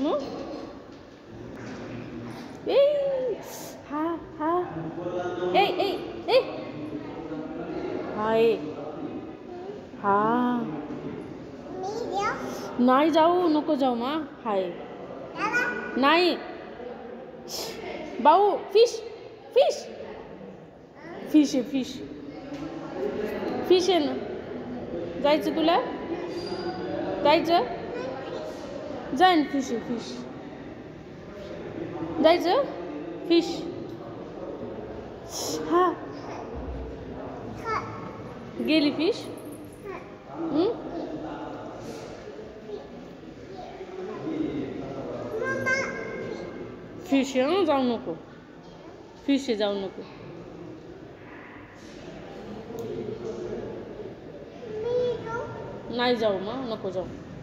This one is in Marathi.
सोनू ए हा हा ए ए ए हाय हा नाही जाऊ नको जाऊ मा हाय नाही भाऊ फिश फिश फिश आहे फिश फिश आहे ना जायचं तुला जायचं जाईन फिश आहे फिश जायचं फिश हा गेली फिश फिश आहे जाऊ नको फिश आहे जाऊ नको नाही जाऊ मग नको जाऊ